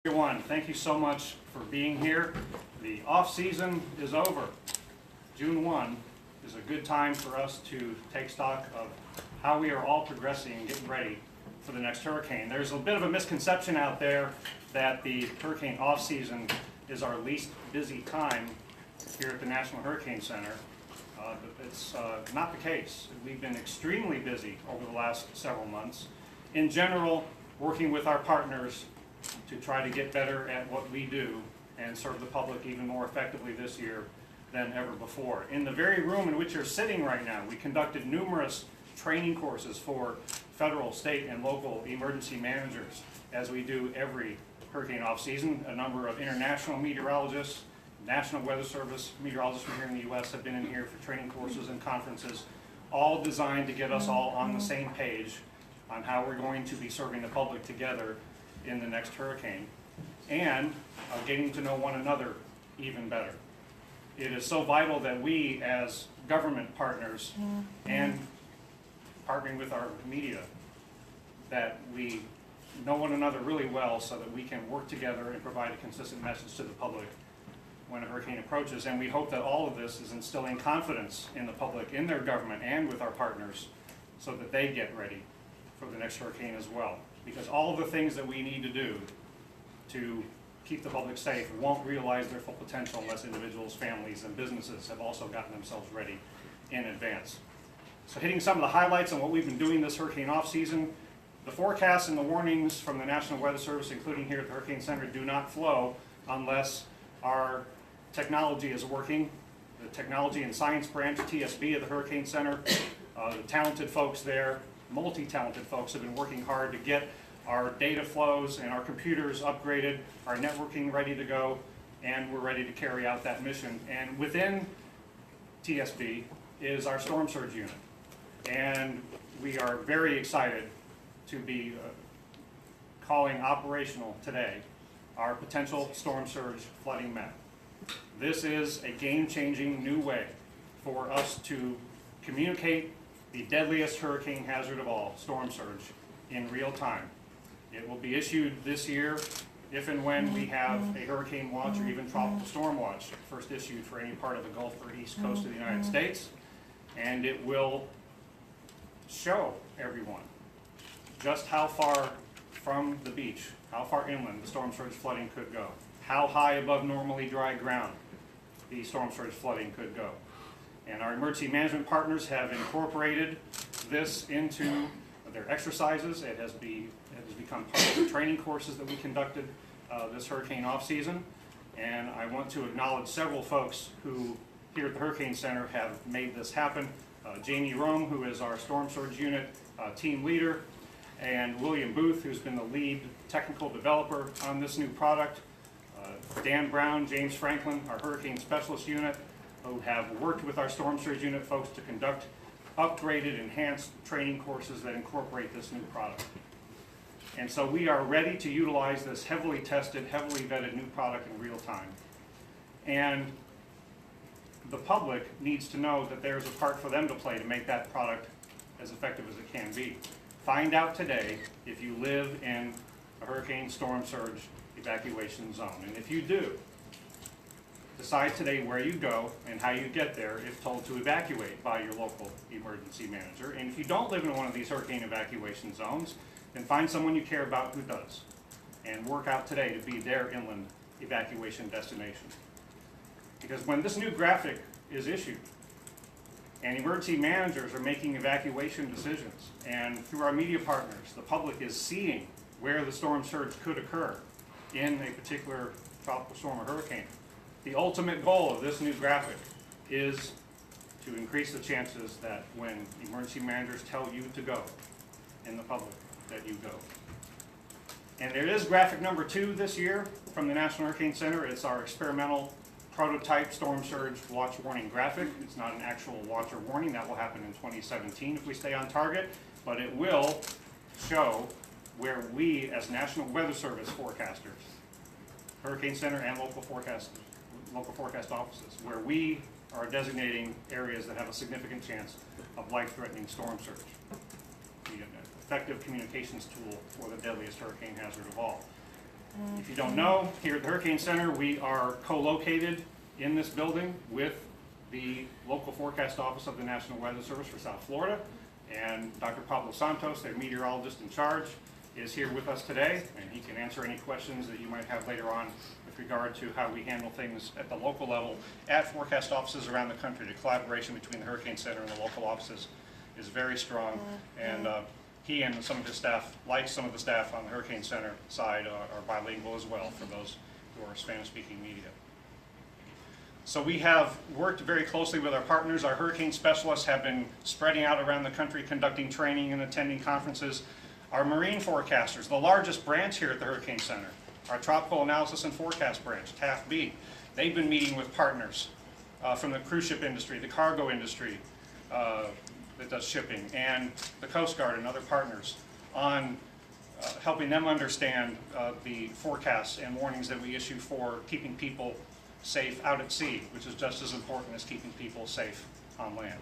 Everyone, thank you so much for being here. The off-season is over. June 1 is a good time for us to take stock of how we are all progressing and getting ready for the next hurricane. There's a bit of a misconception out there that the hurricane off-season is our least busy time here at the National Hurricane Center. It's not the case. We've been extremely busy over the last several months. In general, working with our partners to try to get better at what we do and serve the public even more effectively this year than ever before. In the very room in which you're sitting right now, we conducted numerous training courses for federal, state, and local emergency managers, as we do every hurricane off-season. A number of international meteorologists, National Weather Service meteorologists from here in the U.S. have been in here for training courses and conferences, all designed to get us all on the same page on how we're going to be serving the public together in the next hurricane, and getting to know one another even better. It is so vital that we, as government partners and partnering with our media, that we know one another really well so that we can work together and provide a consistent message to the public when a hurricane approaches. And we hope that all of this is instilling confidence in the public, in their government, and with our partners, so that they get ready for the next hurricane as well. Because all of the things that we need to do to keep the public safe won't realize their full potential unless individuals, families, and businesses have also gotten themselves ready in advance. So hitting some of the highlights on what we've been doing this hurricane off-season, the forecasts and the warnings from the National Weather Service, including here at the Hurricane Center, do not flow unless our technology is working. The Technology and Science Branch, TSB, of the Hurricane Center, the talented folks there, multi-talented folks, have been working hard to get our data flows and our computers upgraded, our networking ready to go, and we're ready to carry out that mission. And within TSB is our storm surge unit. And we are very excited to be calling operational today our potential storm surge flooding map. This is a game-changing new way for us to communicate the deadliest hurricane hazard of all, storm surge, in real time. It will be issued this year if and when we have a hurricane watch or even tropical storm watch, first issued for any part of the Gulf or East Coast of the United States. And it will show everyone just how far from the beach, how far inland the storm surge flooding could go, how high above normally dry ground the storm surge flooding could go. And our emergency management partners have incorporated this into their exercises. It has become part of the training courses that we conducted this hurricane off-season. And I want to acknowledge several folks who here at the Hurricane Center have made this happen. Jamie Rome, who is our storm surge unit team leader, and William Booth, who's been the lead technical developer on this new product. Dan Brown, James Franklin, our hurricane specialist unit, who have worked with our storm surge unit folks to conduct upgraded, enhanced training courses that incorporate this new product. And so we are ready to utilize this heavily tested, heavily vetted new product in real time. And the public needs to know that there's a part for them to play to make that product as effective as it can be. Find out today if you live in a hurricane storm surge evacuation zone. And if you do, decide today where you go and how you get there if told to evacuate by your local emergency manager. And if you don't live in one of these hurricane evacuation zones, then find someone you care about who does and work out today to be their inland evacuation destination. Because when this new graphic is issued and emergency managers are making evacuation decisions, and through our media partners, the public is seeing where the storm surge could occur in a particular tropical storm or hurricane, the ultimate goal of this new graphic is to increase the chances that when emergency managers tell you to go in the public, that you go. And there is graphic number 2 this year from the National Hurricane Center. It's our experimental prototype storm surge watch warning graphic. It's not an actual watch or warning. That will happen in 2017 if we stay on target, but it will show where we, as National Weather Service forecasters, Hurricane Center and local forecast offices, where we are designating areas that have a significant chance of life-threatening storm surge. The effective communications tool for the deadliest hurricane hazard of all. If you don't know, here at the Hurricane Center, we are co-located in this building with the local forecast office of the National Weather Service for South Florida. And Dr. Pablo Santos, their meteorologist in charge, is here with us today, and he can answer any questions that you might have later on with regard to how we handle things at the local level at forecast offices around the country. The collaboration between the Hurricane Center and the local offices is very strong, and he and some of his staff, like some of the staff on the Hurricane Center side, are bilingual as well for those who are Spanish-speaking media. So we have worked very closely with our partners. Our hurricane specialists have been spreading out around the country, conducting training and attending conferences. Our marine forecasters, the largest branch here at the Hurricane Center, our Tropical Analysis and Forecast branch, TAFB, they've been meeting with partners from the cruise ship industry, the cargo industry that does shipping, and the Coast Guard and other partners on helping them understand the forecasts and warnings that we issue for keeping people safe out at sea, which is just as important as keeping people safe on land.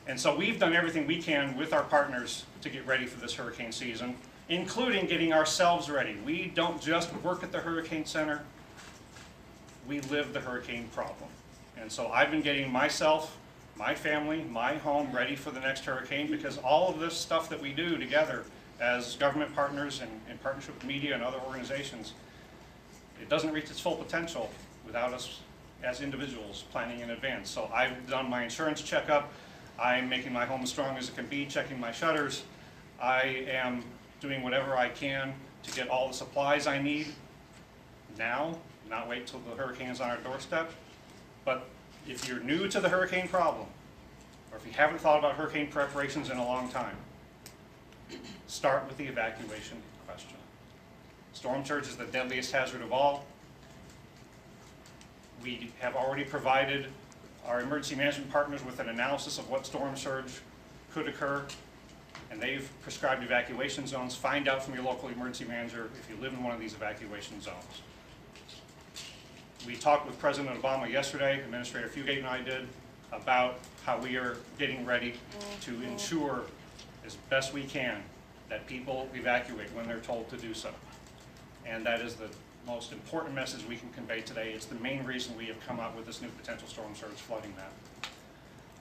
And so we've done everything we can with our partners to get ready for this hurricane season, including getting ourselves ready. We don't just work at the Hurricane Center, we live the hurricane problem. And so I've been getting myself, my family, my home ready for the next hurricane, because all of this stuff that we do together as government partners and in partnership with media and other organizations, it doesn't reach its full potential without us as individuals planning in advance. So I've done my insurance checkup. I'm making my home as strong as it can be, checking my shutters. I am doing whatever I can to get all the supplies I need now, not wait till the hurricane is on our doorstep. But if you're new to the hurricane problem, or if you haven't thought about hurricane preparations in a long time, start with the evacuation question. Storm surge is the deadliest hazard of all. We have already provided our emergency management partners with an analysis of what storm surge could occur, and they've prescribed evacuation zones. Find out from your local emergency manager if you live in one of these evacuation zones. We talked with President Obama yesterday, Administrator Fugate and I did, about how we are getting ready to ensure as best we can that people evacuate when they're told to do so. And that is the most important message we can convey today. It's the main reason we have come out with this new potential storm surge flooding map.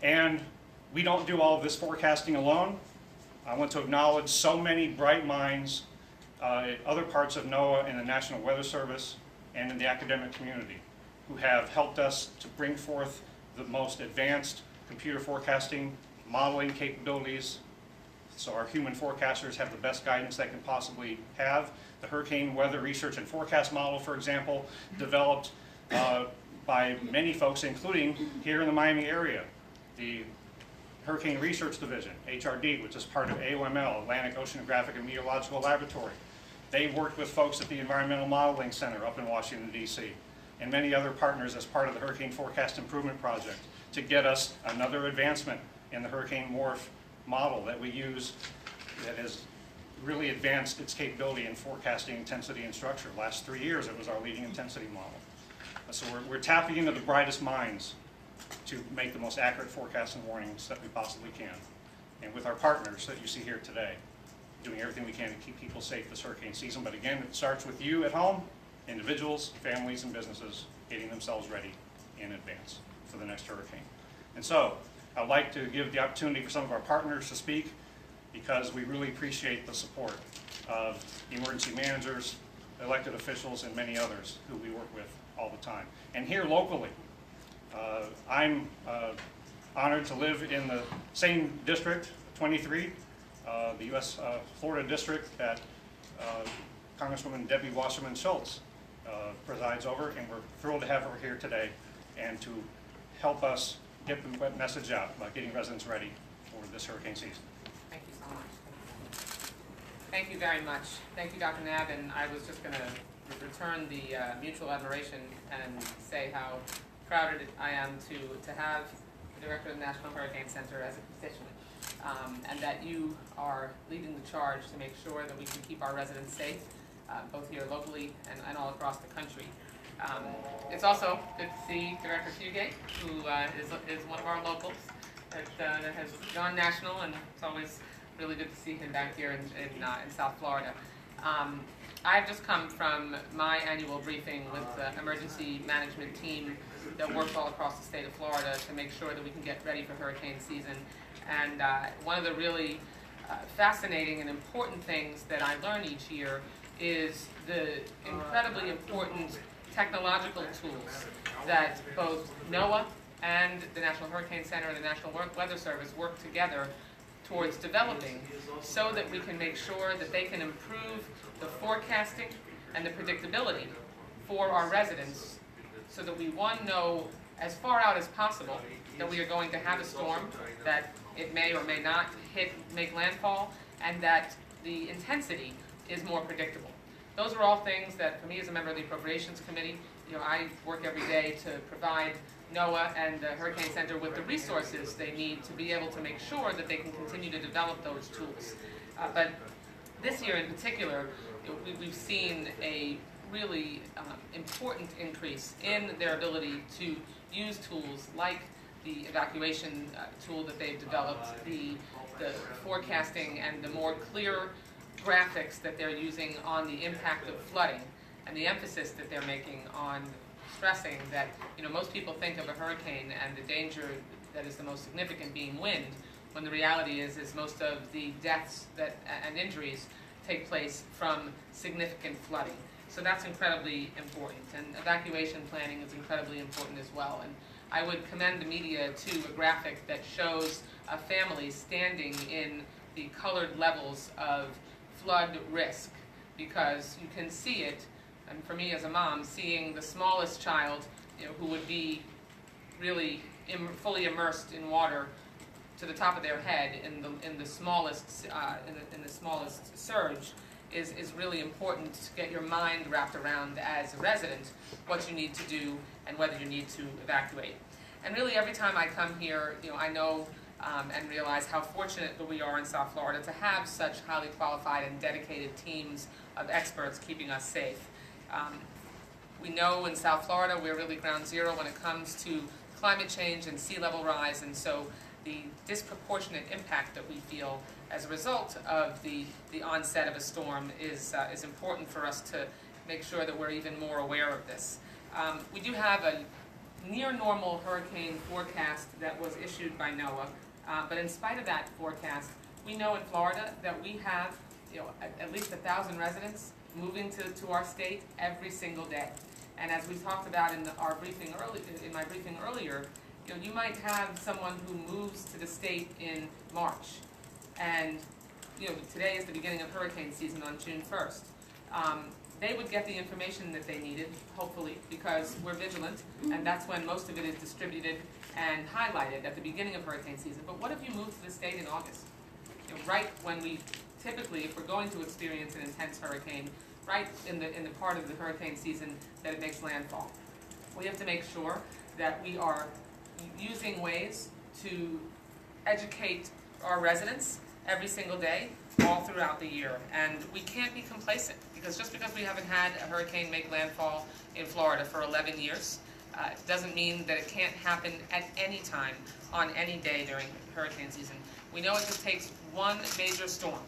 And we don't do all of this forecasting alone. I want to acknowledge so many bright minds at other parts of NOAA and the National Weather Service and in the academic community who have helped us to bring forth the most advanced computer forecasting, modeling capabilities, so our human forecasters have the best guidance they can possibly have. The Hurricane Weather Research and Forecast Model, for example, developed by many folks, including here in the Miami area. The Hurricane Research Division, HRD, which is part of AOML, Atlantic Oceanographic and Meteorological Laboratory. They worked with folks at the Environmental Modeling Center up in Washington, D.C., and many other partners as part of the Hurricane Forecast Improvement Project to get us another advancement in the Hurricane Morph model that we use that has really advanced its capability in forecasting intensity and structure. Last 3 years it was our leading intensity model. So we're tapping into the brightest minds to make the most accurate forecasts and warnings that we possibly can. And with our partners that you see here today, doing everything we can to keep people safe this hurricane season. But again, it starts with you at home, individuals, families, and businesses getting themselves ready in advance for the next hurricane. And so I'd like to give the opportunity for some of our partners to speak, because we really appreciate the support of emergency managers, elected officials, and many others who we work with all the time. And here locally, I'm honored to live in the same district, 23, the U.S. Florida district that Congresswoman Debbie Wasserman Schultz presides over, and we're thrilled to have her here today and to help us get the message out about getting residents ready for this hurricane season. Thank you so much. Thank you very much. Thank you, Dr. Knabb, and I was just going to return the mutual admiration and say how proud I am to have the Director of the National Hurricane Center as a constituent, and that you are leading the charge to make sure that we can keep our residents safe, both here locally and all across the country. It's also good to see Director Fugate, who is one of our locals that has gone national, and it's always really good to see him back here in South Florida. I've just come from my annual briefing with the emergency management team that works all across the state of Florida to make sure that we can get ready for hurricane season. And one of the really fascinating and important things that I learn each year is the incredibly important technological tools that both NOAA and the National Hurricane Center and the National Weather Service work together towards developing so that we can make sure that they can improve the forecasting and the predictability for our residents so that we, one, know as far out as possible that we are going to have a storm, that it may or may not make landfall, and that the intensity is more predictable. Those are all things that, for me as a member of the Appropriations Committee, I work every day to provide NOAA and the Hurricane Center with the resources they need to be able to make sure that they can continue to develop those tools. But this year in particular, we've seen a really important increase in their ability to use tools like the evacuation tool that they've developed, the forecasting and the more clear graphics that they're using on the impact of flooding, and the emphasis that they're making on stressing that most people think of a hurricane and the danger that is the most significant being wind, when the reality is most of the deaths and injuries take place from significant flooding. So that's incredibly important, and evacuation planning is incredibly important as well. And I would commend the media to a graphic that shows a family standing in the colored levels of flood risk, because you can see it. And for me as a mom, seeing the smallest child, who would be really fully immersed in water to the top of their head in the smallest surge is really important to get your mind wrapped around as a resident what you need to do and whether you need to evacuate. And really every time I come here, I know and realize how fortunate that we are in South Florida to have such highly qualified and dedicated teams of experts keeping us safe. We know in South Florida we're really ground zero when it comes to climate change and sea level rise, and so the disproportionate impact that we feel as a result of the onset of a storm is important for us to make sure that we're even more aware of this. We do have a near normal hurricane forecast that was issued by NOAA, but in spite of that forecast, we know in Florida that we have at least 1,000 residents moving to our state every single day. And as we talked about in my briefing earlier, you might have someone who moves to the state in March, and today is the beginning of hurricane season on June 1st. They would get the information that they needed, hopefully, because we're vigilant, and that's when most of it is distributed and highlighted at the beginning of hurricane season. But what if you move to the state in August? Right when we typically, if we're going to experience an intense hurricane, right in the part of the hurricane season that it makes landfall. We have to make sure that we are using ways to educate our residents every single day, all throughout the year. And we can't be complacent, because just because we haven't had a hurricane make landfall in Florida for 11 years, doesn't mean that it can't happen at any time, on any day during hurricane season. We know it just takes one major storm,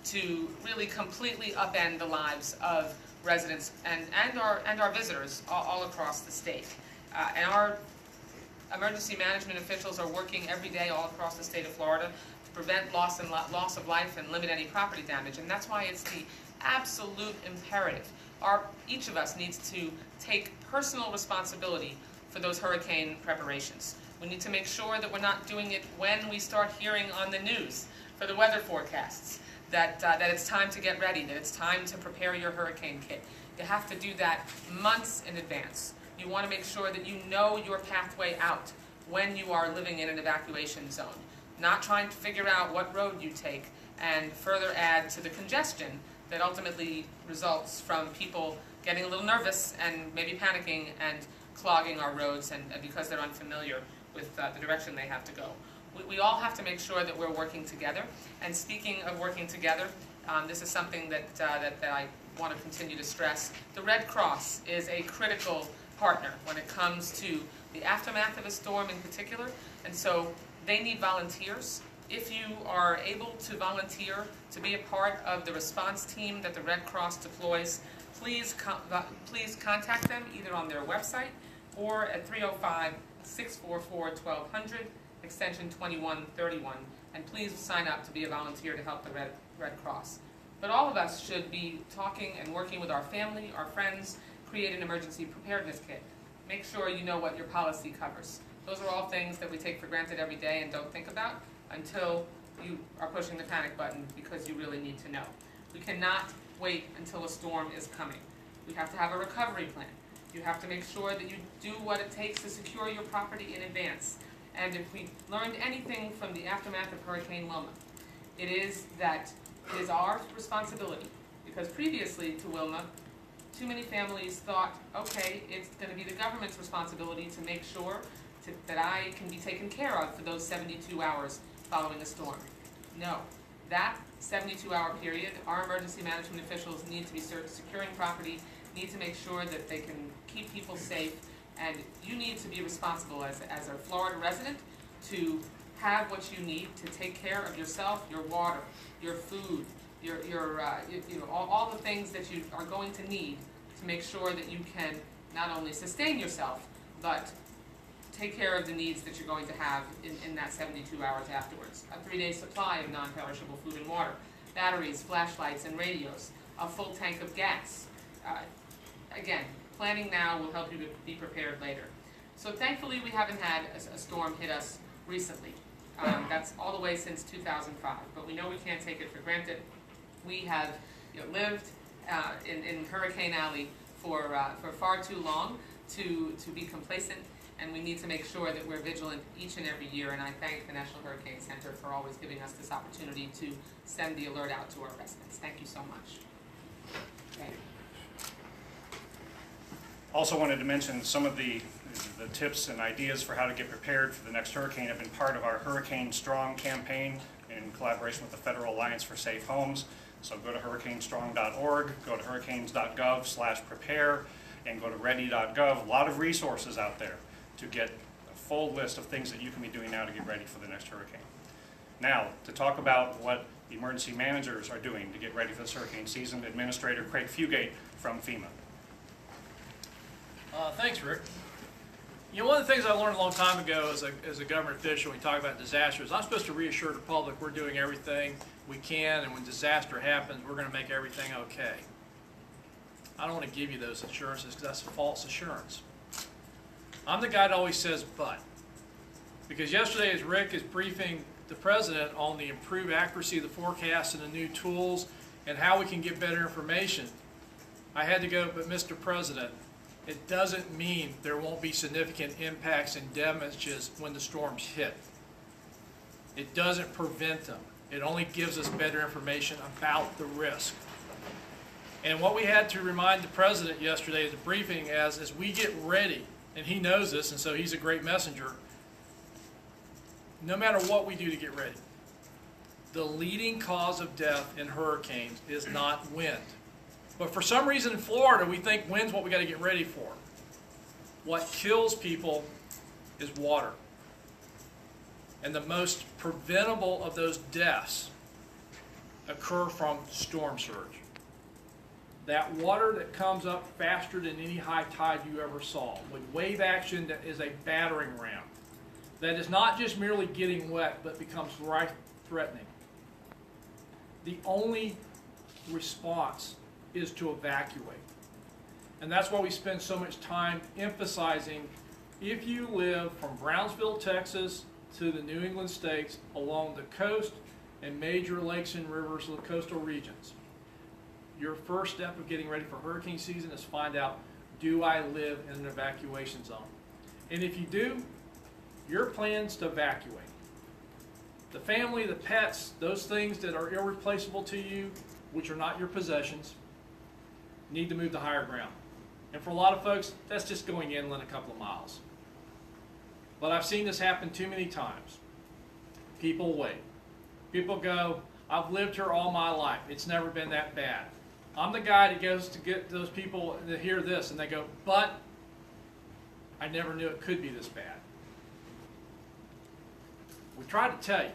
to really completely upend the lives of residents and our visitors all across the state. And our emergency management officials are working every day all across the state of Florida to prevent loss of life and limit any property damage. And that's why it's the absolute imperative. Each of us needs to take personal responsibility for those hurricane preparations. We need to make sure that we're not doing it when we start hearing on the news for the weather forecasts that it's time to get ready, that it's time to prepare your hurricane kit. You have to do that months in advance. You want to make sure that you know your pathway out when you are living in an evacuation zone, not trying to figure out what road you take and further add to the congestion that ultimately results from people getting a little nervous and maybe panicking and clogging our roads and because they're unfamiliar with the direction they have to go. We all have to make sure that we're working together. And speaking of working together, this is something that I want to continue to stress. The Red Cross is a critical partner when it comes to the aftermath of a storm in particular, and so they need volunteers If you are able to volunteer to be a part of the response team that the Red Cross deploys, please contact them either on their website or at 305-644-1200, extension 2131, and please sign up to be a volunteer to help the Red Cross. But all of us should be talking and working with our family, our friends, create an emergency preparedness kit. Make sure you know what your policy covers. Those are all things that we take for granted every day and don't think about until you are pushing the panic button because you really need to know. We cannot wait until a storm is coming. We have to have a recovery plan. You have to make sure that you do what it takes to secure your property in advance. And if we learned anything from the aftermath of Hurricane Wilma, it is that it is our responsibility, because previously to Wilma, too many families thought, okay, it's going to be the government's responsibility to make sure that I can be taken care of for those 72 hours following a storm. No. That 72-hour period, our emergency management officials need to be securing property, need to make sure that they can keep people safe, and you need to be responsible as a Florida resident to have what you need to take care of yourself, your water, your food, all the things that you are going to need to make sure that you can not only sustain yourself, but take care of the needs that you're going to have in that 72 hours afterwards. A 3-day supply of non-perishable food and water, batteries, flashlights, and radios, a full tank of gas. Again, planning now will help you to be prepared later. So thankfully we haven't had a storm hit us recently. That's all the way since 2005, but we know we can't take it for granted. We have lived in Hurricane Alley for far too long to be complacent, and we need to make sure that we're vigilant each and every year, and I thank the National Hurricane Center for always giving us this opportunity to send the alert out to our residents. Thank you so much. Okay. Also wanted to mention some of the tips and ideas for how to get prepared for the next hurricane have been part of our Hurricane Strong campaign in collaboration with the Federal Alliance for Safe Homes. So go to hurricanestrong.org, go to hurricanes.gov/prepare, and go to ready.gov. A lot of resources out there to get a full list of things that you can be doing now to get ready for the next hurricane. Now, to talk about what emergency managers are doing to get ready for this hurricane season, Administrator Craig Fugate from FEMA. Thanks, Rick. You know, one of the things I learned a long time ago as a government official, when we talk about disasters, I'm supposed to reassure the public we're doing everything we can, and when disaster happens, we're going to make everything okay. I don't want to give you those assurances because that's a false assurance. I'm the guy that always says but. Because yesterday, as Rick is briefing the President on the improved accuracy of the forecast and the new tools and how we can get better information, I had to go, but Mr. President, it doesn't mean there won't be significant impacts and damages when the storms hit. It doesn't prevent them. It only gives us better information about the risk. And what we had to remind the President yesterday at the briefing as we get ready, and he knows this, and so he's a great messenger, no matter what we do to get ready, the leading cause of death in hurricanes is not wind. But for some reason in Florida, we think wind's what we got to get ready for. What kills people is water. And the most preventable of those deaths occur from storm surge. That water that comes up faster than any high tide you ever saw, with wave action that is a battering ram, that is not just merely getting wet, but becomes life-threatening. The only response is to evacuate. And that's why we spend so much time emphasizing, if you live from Brownsville, Texas to the New England states, along the coast and major lakes and rivers of the coastal regions, your first step of getting ready for hurricane season is find out, do I live in an evacuation zone? And if you do, your plan's to evacuate. The family, the pets, those things that are irreplaceable to you, which are not your possessions, need to move to higher ground. And for a lot of folks, that's just going inland a couple of miles. But I've seen this happen too many times. People wait. People go, I've lived here all my life. It's never been that bad. I'm the guy that goes to get those people to hear this, and they go, but I never knew it could be this bad. We tried to tell you.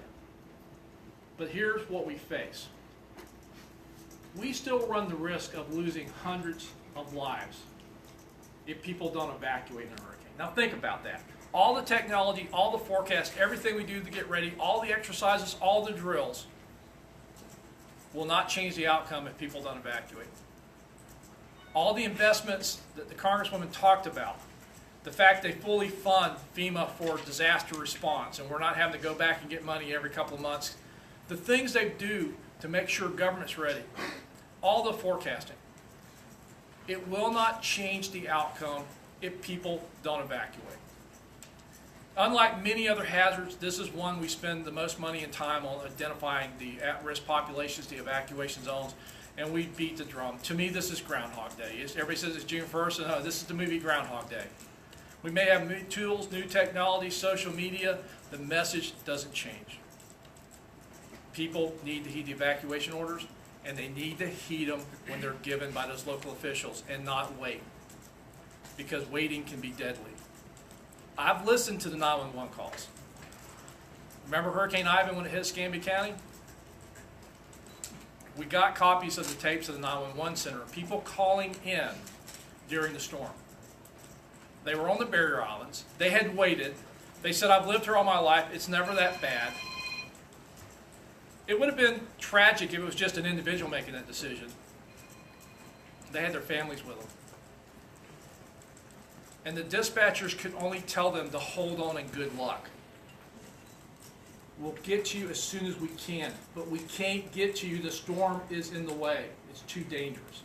But here's what we face. We still run the risk of losing hundreds of lives if people don't evacuate in a hurricane. Now think about that. All the technology, all the forecasts, everything we do to get ready, all the exercises, all the drills will not change the outcome if people don't evacuate. All the investments that the Congresswoman talked about, the fact they fully fund FEMA for disaster response and we're not having to go back and get money every couple of months, the things they do to make sure government's ready, all the forecasting, it will not change the outcome if people don't evacuate. Unlike many other hazards, this is one we spend the most money and time on identifying the at-risk populations, the evacuation zones, and we beat the drum. To me, this is Groundhog Day. Everybody says it's June 1st, and no, this is the movie Groundhog Day. We may have new tools, new technology, social media. The message doesn't change. People need to heed the evacuation orders, and they need to heed them when they're given by those local officials and not wait, because waiting can be deadly. I've listened to the 911 calls. Remember Hurricane Ivan when it hit Escambia County? We got copies of the tapes of the 911 center, people calling in during the storm. They were on the barrier islands. They had waited. They said, I've lived here all my life. It's never that bad. It would have been tragic if it was just an individual making that decision. They had their families with them. And the dispatchers could only tell them to hold on and good luck. We'll get to you as soon as we can, but we can't get to you. The storm is in the way. It's too dangerous.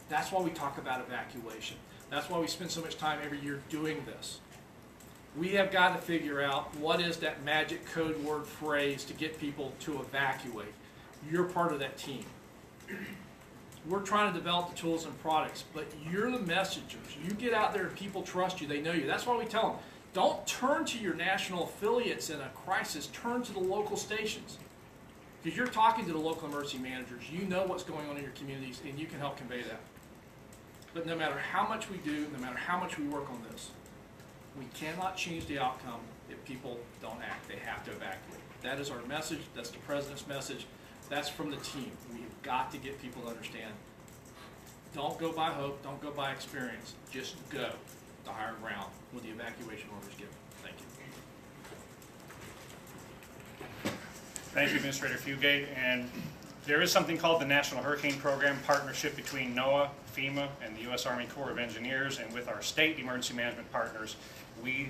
That's why we talk about evacuation. That's why we spend so much time every year doing this. We have got to figure out what is that magic code word phrase to get people to evacuate. You're part of that team. We're trying to develop the tools and products, but you're the messengers. You get out there and people trust you. They know you. That's why we tell them, don't turn to your national affiliates in a crisis. Turn to the local stations. Because you're talking to the local emergency managers. You know what's going on in your communities, and you can help convey that. But no matter how much we do, no matter how much we work on this, we cannot change the outcome if people don't act. They have to evacuate. That is our message. That's the President's message. That's from the team. We've got to get people to understand. Don't go by hope. Don't go by experience. Just go to higher ground when the evacuation order is given. Thank you. Thank you, Administrator Fugate. And there is something called the National Hurricane Program partnership between NOAA, FEMA, and the U.S. Army Corps of Engineers, and with our state emergency management partners, we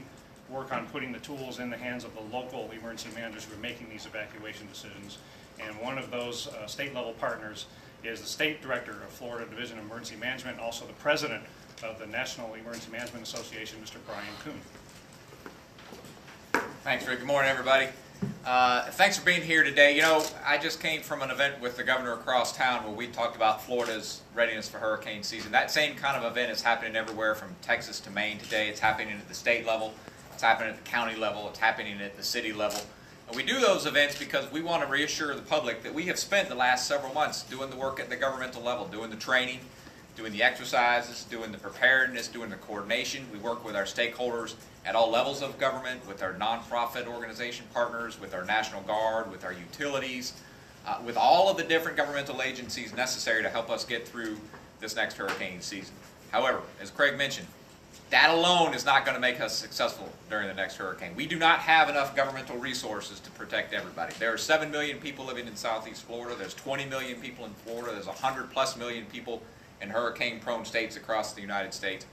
work on putting the tools in the hands of the local emergency managers who are making these evacuation decisions. And one of those state-level partners is the State Director of Florida Division of Emergency Management, also the President of the National Emergency Management Association, Mr. Brian Kuhn. Thanks, Rick. Good morning, everybody. Thanks for being here today. You know, I just came from an event with the governor across town where we talked about Florida's readiness for hurricane season. That same kind of event is happening everywhere from Texas to Maine today. It's happening at the state level. It's happening at the county level. It's happening at the city level. And we do those events because we want to reassure the public that we have spent the last several months doing the work at the governmental level, doing the training, doing the exercises, doing the preparedness, doing the coordination. We work with our stakeholders at all levels of government, with our nonprofit organization partners, with our National Guard, with our utilities, with all of the different governmental agencies necessary to help us get through this next hurricane season. However, as Craig mentioned, that alone is not going to make us successful during the next hurricane. We do not have enough governmental resources to protect everybody. There are 7 million people living in Southeast Florida. There's 20 million people in Florida. There's 100+ million people in hurricane-prone states across the United States.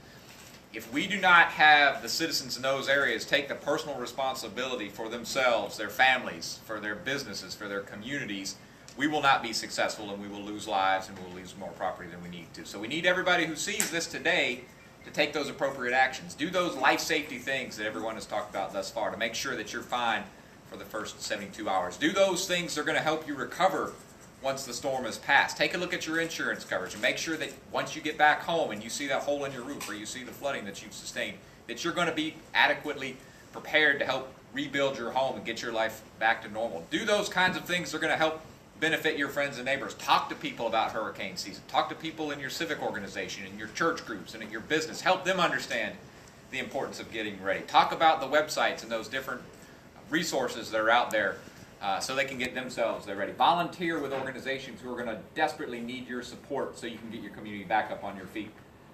If we do not have the citizens in those areas take the personal responsibility for themselves, their families, for their businesses, for their communities, we will not be successful and we will lose lives and we will lose more property than we need to. So we need everybody who sees this today to take those appropriate actions. Do those life safety things that everyone has talked about thus far to make sure that you're fine for the first 72 hours. Do those things that are going to help you recover once the storm has passed. Take a look at your insurance coverage and make sure that once you get back home and you see that hole in your roof or you see the flooding that you've sustained, that you're going to be adequately prepared to help rebuild your home and get your life back to normal. Do those kinds of things that are going to help benefit your friends and neighbors. Talk to people about hurricane season. Talk to people in your civic organization, in your church groups, and in your business. Help them understand the importance of getting ready. Talk about the websites and those different resources that are out there so they can get themselves there ready. Volunteer with organizations who are going to desperately need your support so you can get your community back up on your feet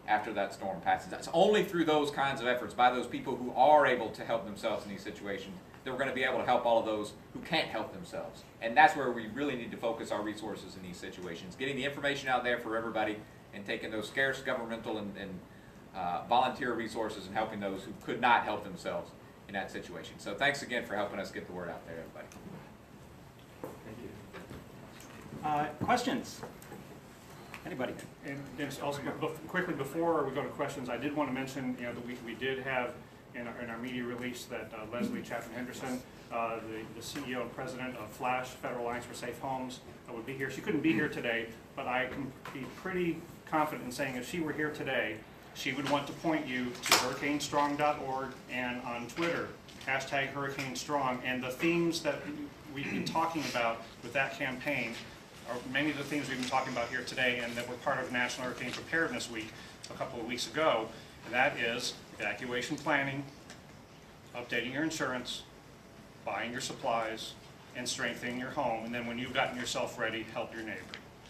after that storm passes. That's only through those kinds of efforts by those people who are able to help themselves in these situations that we're going to be able to help all of those who can't help themselves. And that's where we really need to focus our resources in these situations, getting the information out there for everybody and taking those scarce governmental and volunteer resources and helping those who could not help themselves in that situation. So thanks again for helping us get the word out there, everybody. Thank you. Questions? Anybody? And also, quickly before we go to questions, I did want to mention, that we did have in our media release that Leslie Chapman-Henderson, the CEO and president of Flash, Federal Alliance for Safe Homes, would be here. She couldn't be here today, but I can be pretty confident in saying if she were here today, she would want to point you to hurricanestrong.org and on Twitter, #HurricaneStrong, and the themes that we've been talking about with that campaign are many of the things we've been talking about here today and that were part of National Hurricane Preparedness Week a couple of weeks ago, and that is evacuation planning, updating your insurance, buying your supplies, and strengthening your home, and then when you've gotten yourself ready, help your neighbor.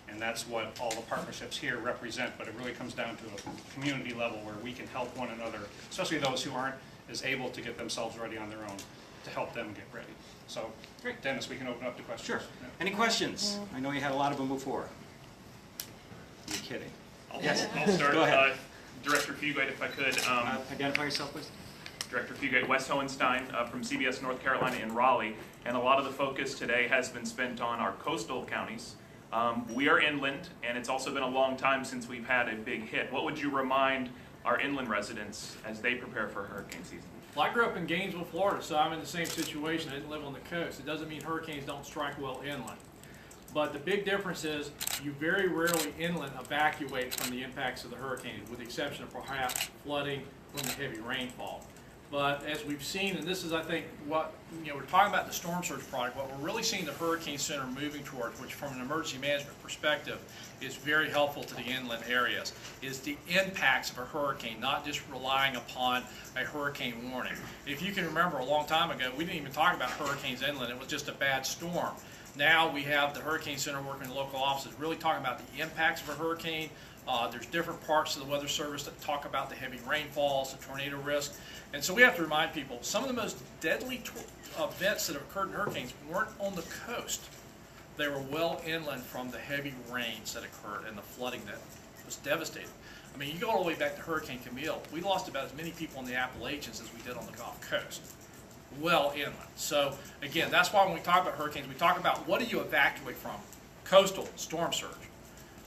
And that's what all the partnerships here represent, but it really comes down to a community level where we can help one another, especially those who aren't as able to get themselves ready on their own, to help them get ready. So, great, Dennis, we can open up to questions. Sure. Yeah. Any questions? I know you had a lot of them before. You're kidding. Yes. I'll start. Go ahead. Director Fugate, if I could. Identify yourself, please. Director Fugate, Wes Hohenstein from CBS North Carolina in Raleigh. And a lot of the focus today has been spent on our coastal counties. We are inland, and it's also been a long time since we've had a big hit. What would you remind our inland residents as they prepare for hurricane season? Well, I grew up in Gainesville, Florida, so I'm in the same situation. I didn't live on the coast. It doesn't mean hurricanes don't strike well inland. But the big difference is you very rarely inland evacuate from the impacts of the hurricane, with the exception of perhaps flooding from the heavy rainfall. But as we've seen, and this is, I think, what, we're talking about the storm surge product, what we're really seeing the Hurricane Center moving towards, which from an emergency management perspective is very helpful to the inland areas, is the impacts of a hurricane, not just relying upon a hurricane warning. If you can remember a long time ago, we didn't even talk about hurricanes inland, it was just a bad storm. Now we have the Hurricane Center working in the local offices, really talking about the impacts of a hurricane. There's different parts of the Weather Service that talk about the heavy rainfalls, the tornado risk. And so we have to remind people, some of the most deadly events that have occurred in hurricanes weren't on the coast. They were well inland from the heavy rains that occurred and the flooding that was devastating. I mean, you go all the way back to Hurricane Camille, we lost about as many people in the Appalachians as we did on the Gulf Coast. Well inland. So again, that's why when we talk about hurricanes, we talk about what do you evacuate from? Coastal, storm surge.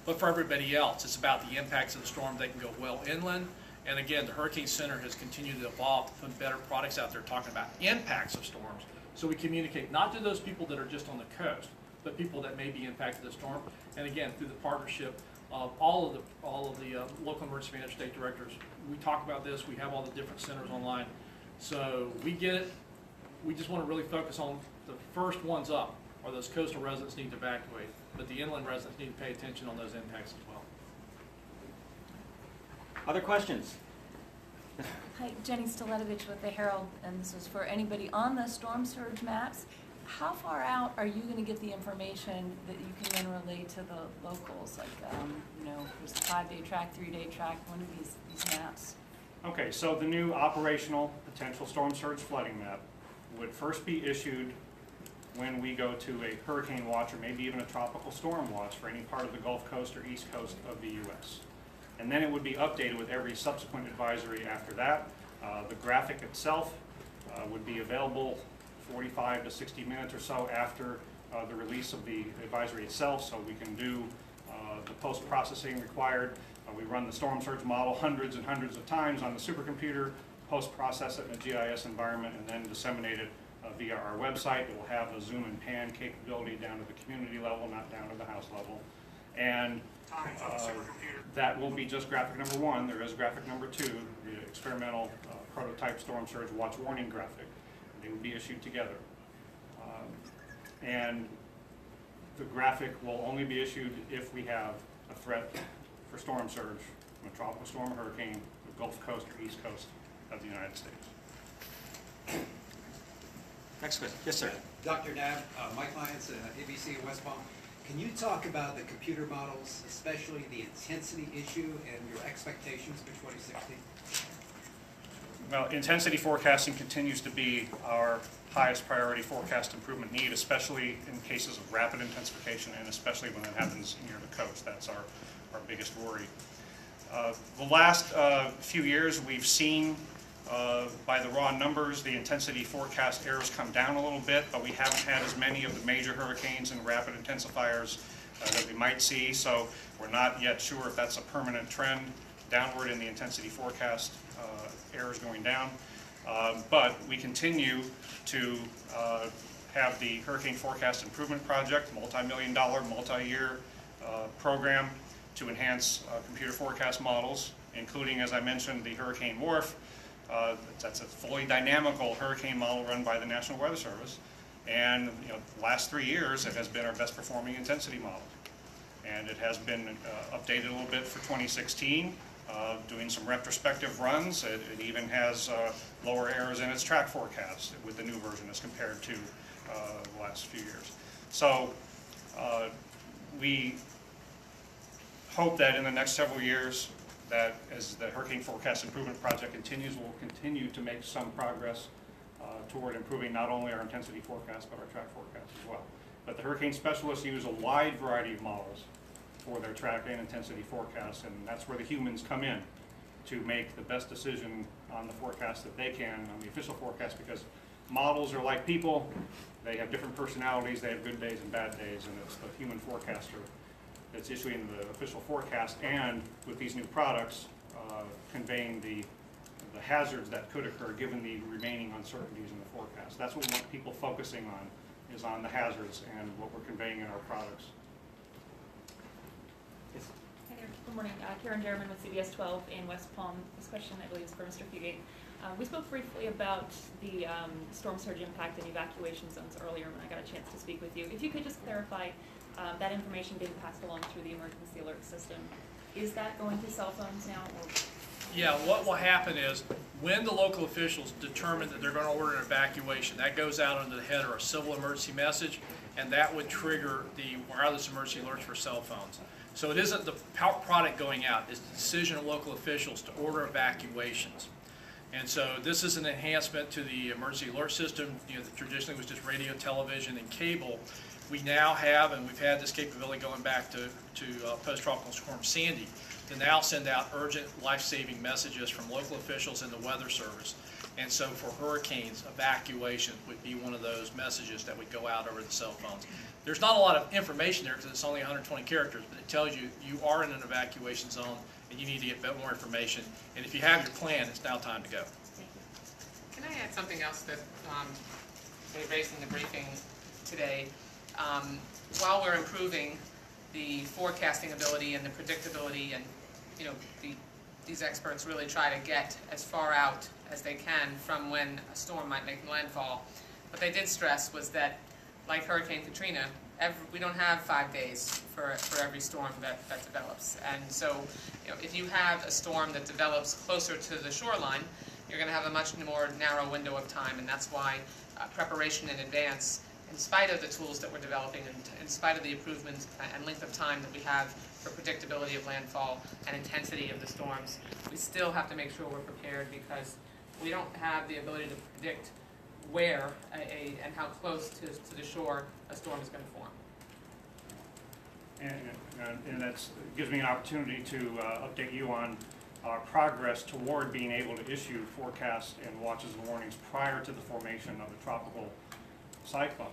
But for everybody else, it's about the impacts of the storm. They can go well inland. And again, the Hurricane Center has continued to evolve to put better products out there talking about impacts of storms. So we communicate not to those people that are just on the coast, but people that may be impacted by the storm. And again, through the partnership of all of the local emergency management state directors, we talk about this. We have all the different centers online. So we get it. We just want to really focus on the first ones up are those coastal residents need to evacuate, but the inland residents need to pay attention on those impacts as well. Other questions? Hi, Jenny Stiletovich with the Herald, and this is for anybody on the storm surge maps. How far out are you going to get the information that you can then relay to the locals? Like, there's a 5-day track, 3-day track, one of these maps? Okay, so the new operational potential storm surge flooding map would first be issued when we go to a hurricane watch or maybe even a tropical storm watch for any part of the Gulf Coast or East Coast of the U.S. And then it would be updated with every subsequent advisory after that. The graphic itself would be available 45 to 60 minutes or so after the release of the advisory itself, so we can do the post-processing required. We run the storm surge model hundreds and hundreds of times on the supercomputer, post-process it in a GIS environment, and then disseminate it via our website. It will have the zoom and pan capability down to the community level, not down to the house level. And that will be just graphic number 1. There is graphic number 2, the experimental prototype storm surge watch warning graphic. They would be issued together. And the graphic will only be issued if we have a threat for storm surge from a tropical storm or hurricane, the Gulf Coast or East Coast of the United States. Next question. Yes, sir. Dr. Knapp, Mike Lyons, ABC in West Palm. Can you talk about the computer models, especially the intensity issue and your expectations for 2016? Well, intensity forecasting continues to be our highest priority forecast improvement need, especially in cases of rapid intensification and especially when it happens near the coast. That's our biggest worry. The last few years we've seen by the raw numbers the intensity forecast errors come down a little bit, but we haven't had as many of the major hurricanes and rapid intensifiers that we might see, so we're not yet sure if that's a permanent trend downward in the intensity forecast errors going down. But we continue to have the Hurricane Forecast Improvement Project, multi-million-dollar, multi-year program to enhance computer forecast models, including, as I mentioned, the Hurricane WRF. That's a fully dynamical hurricane model run by the National Weather Service. And the last 3 years, it has been our best performing intensity model. And it has been updated a little bit for 2016. Doing some retrospective runs. It even has lower errors in its track forecast with the new version as compared to the last few years. So we hope that in the next several years, that as the Hurricane Forecast Improvement Project continues, we'll continue to make some progress toward improving not only our intensity forecast, but our track forecast as well. But the hurricane specialists use a wide variety of models for their track and intensity forecasts, and that's where the humans come in to make the best decision on the forecast that they can on the official forecast, because models are like people. They have different personalities, they have good days and bad days, and it's the human forecaster that's issuing the official forecast, and with these new products, conveying the hazards that could occur given the remaining uncertainties in the forecast. That's what we want people focusing on, is on the hazards and what we're conveying in our products. Hi there. Good morning. Karen Jerriman with CBS 12 in West Palm. This question, I believe, is for Mr. Fugate. We spoke briefly about the storm surge impact and evacuation zones earlier when I got a chance to speak with you. If you could just clarify that information being passed along through the emergency alert system, is that going to cell phones now? Or? Yeah, what will happen is when the local officials determine that they're going to order an evacuation, that goes out under the header a civil emergency message, and that would trigger the wireless emergency alerts for cell phones. So it isn't the product going out, it's the decision of local officials to order evacuations. And so this is an enhancement to the emergency alert system, that traditionally was just radio, television, and cable. We now have, and we've had this capability going back to post-tropical storm Sandy, to now send out urgent life-saving messages from local officials and the Weather Service. And so for hurricanes, evacuation would be one of those messages that would go out over the cell phones. There's not a lot of information there because it's only 120 characters, but it tells you you are in an evacuation zone and you need to get a bit more information. And if you have your plan, it's now time to go. Thank you. Can I add something else that they raised in the briefing today? While we're improving the forecasting ability and the predictability, and these experts really try to get as far out as they can from when a storm might make landfall, what they did stress was that, like Hurricane Katrina, we don't have 5 days for every storm that develops. And so if you have a storm that develops closer to the shoreline, you're going to have a much more narrow window of time, and that's why preparation in advance, in spite of the tools that we're developing and in spite of the improvements and length of time that we have for predictability of landfall and intensity of the storms, we still have to make sure we're prepared, because we don't have the ability to predict where and how close to the shore a storm is going to form. And that gives me an opportunity to update you on our progress toward being able to issue forecasts and watches and warnings prior to the formation of the tropical cyclone.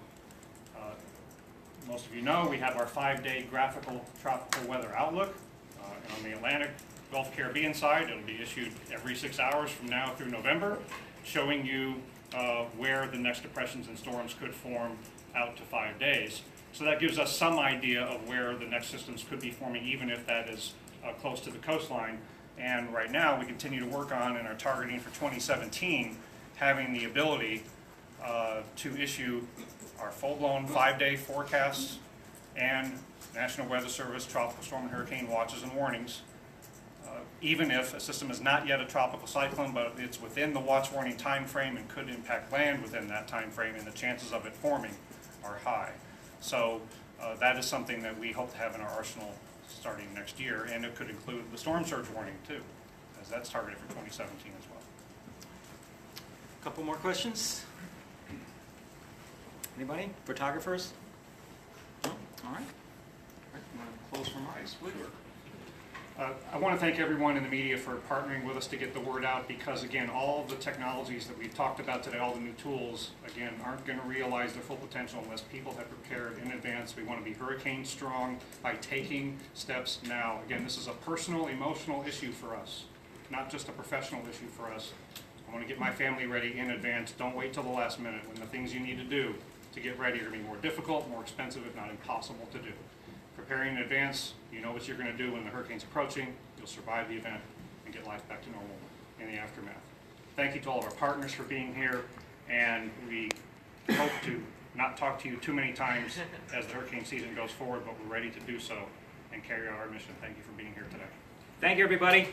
Most of you know we have our 5-day graphical tropical weather outlook. And on the Atlantic, Gulf, Caribbean side, it'll be issued every 6 hours from now through November, showing you where the next depressions and storms could form out to 5 days. So that gives us some idea of where the next systems could be forming, even if that is close to the coastline. And right now, we continue to work on and are targeting for 2017 having the ability to issue our full-blown 5-day forecasts and National Weather Service tropical storm and hurricane watches and warnings even if a system is not yet a tropical cyclone, but it's within the watch warning time frame and could impact land within that time frame, and the chances of it forming are high. So that is something that we hope to have in our arsenal starting next year, and it could include the storm surge warning too, as that's targeted for 2017 as well. Couple more questions? Anybody? Photographers? No? All right. I'm going to close from eyes. I want to thank everyone in the media for partnering with us to get the word out, because again, all of the technologies that we've talked about today, all the new tools, again, aren't going to realize their full potential unless people have prepared in advance. We want to be hurricane strong by taking steps now. Again, this is a personal, emotional issue for us, not just a professional issue for us. I want to get my family ready in advance. Don't wait till the last minute when the things you need to do to get ready are going to be more difficult, more expensive, if not impossible to do. Preparing in advance, you know what you're going to do when the hurricane's approaching. You'll survive the event and get life back to normal in the aftermath. Thank you to all of our partners for being here, and we hope to not talk to you too many times as the hurricane season goes forward, but we're ready to do so and carry out our mission. Thank you for being here today. Thank you, everybody.